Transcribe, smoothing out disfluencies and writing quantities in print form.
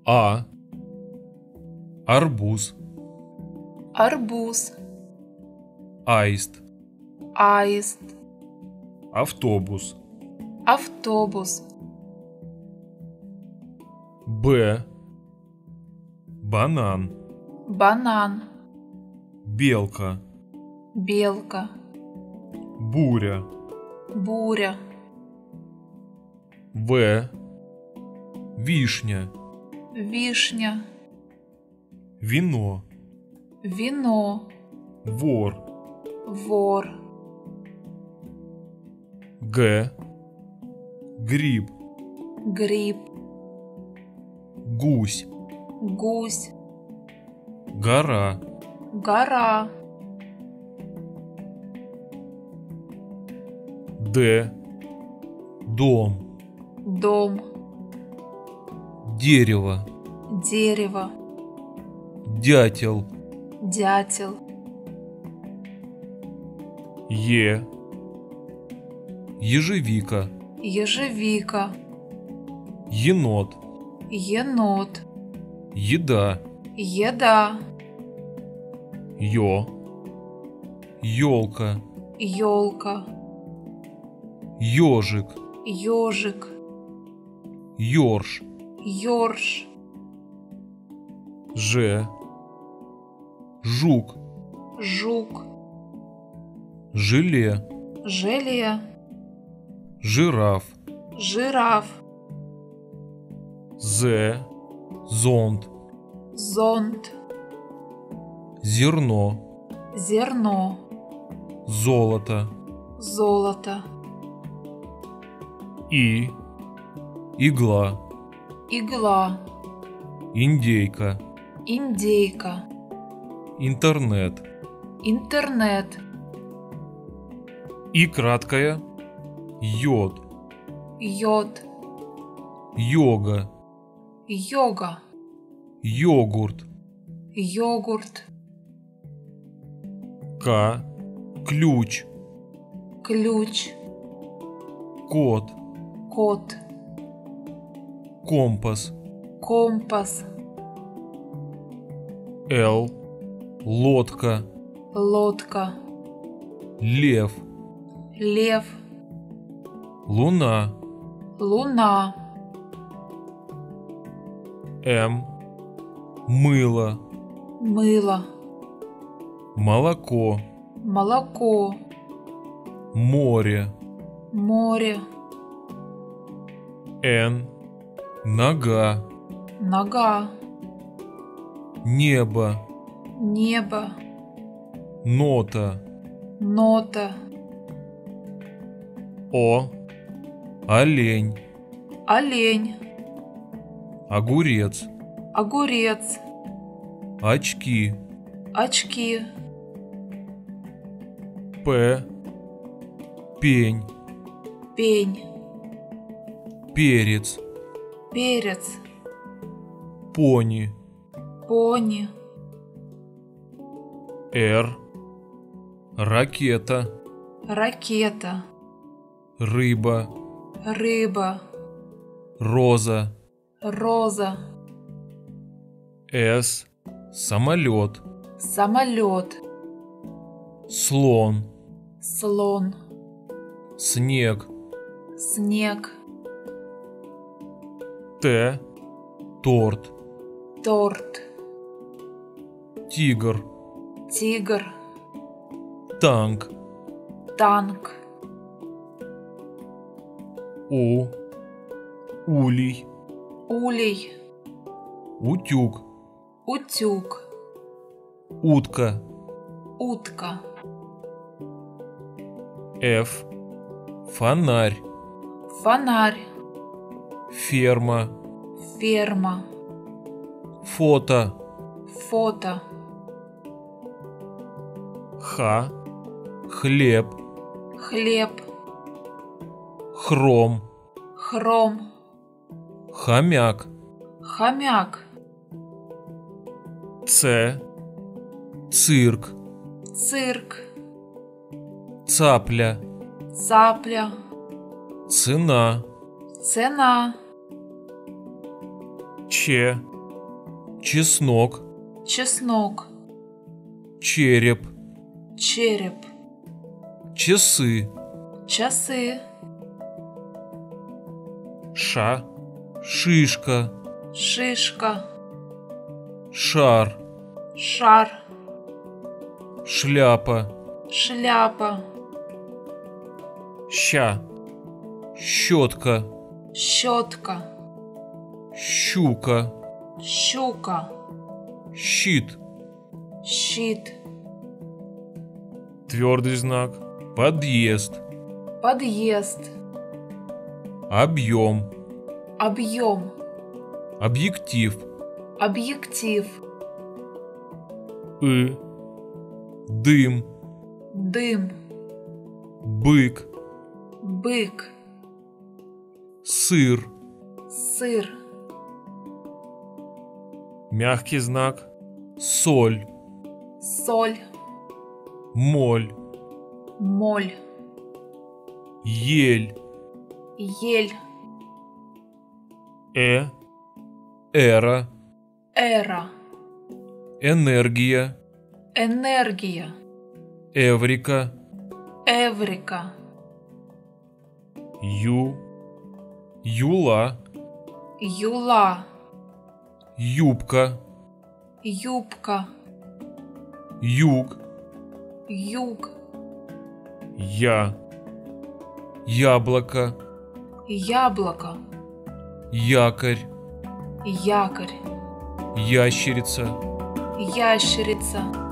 А. Арбуз. Арбуз. Аист. Аист. Автобус. Автобус. Б. Банан. Банан. Белка. Белка. Буря. Буря. В. Вишня. Вишня. Вино. Вино. Вор. Вор. Г. Гриб. Гриб. Гусь. Гусь. Гора. Гора. Д. Дом. Дом. Дерево. Дерево. Дятел. Дятел. Е. Ежевика. Ежевика. Енот. Енот. Еда. Еда. Ё. Ёлка. Ёлка. Ёжик. Ёжик. Ёрш. Ёрш. Ж. Жук. Жук. Желе. Желе. Жираф. Жираф. З. Зонт. Зонт. Зерно. Зерно. Золото. Золото. И. Игла. Игла. Индейка. Индейка. Интернет. Интернет. И краткое. Йод. Йод. Йога. Йога. Йогурт. Йогурт. К. Ключ. Ключ. Кот. Кот. Компас. Компас. Л. Лодка. Лодка. Лев. Лев. Луна. Луна. М. Мыло. Мыло. Молоко. Молоко. Море. Море. Н. Нога. Нога. Небо. Небо. Нота. Нота. О. Олень. Олень. Огурец. Огурец. Очки. Очки. П. Пень. Пень. Перец. Перец. Пони. Пони. Р. Ракета. Ракета. Рыба. Рыба. Роза. Роза. С. Самолет. Самолет. Слон. Слон. Снег. Снег. Т. Торт. Торт. Тигр. Тигр. Танк. Танк. У. Улей. Улей. Утюг. Утюг. Утка. Утка. Ф. Фонарь. Фонарь. Ферма. Ферма. Фото. Фото. Х. Хлеб. Хлеб. Хром. Хром. Хомяк. Хомяк. Ц. Цирк. Цирк. Цапля. Цапля. Цена. Цена. Ч. чеснок, чеснок, череп, череп, часы, часы, шишка, шишка, шар, шар, шляпа, шляпа, щетка, щетка, щука, щука, щит, щит, твердый знак, подъезд, подъезд, объем, объем, объектив, объектив, дым, дым, бык, бык, сыр, сыр, мягкий знак, соль, соль, моль, моль, ель, ель, эра, эра, энергия, энергия, эврика, эврика, юла, юла, юбка, юбка, юг, юг, яблоко, яблоко, якорь, якорь, ящерица, ящерица,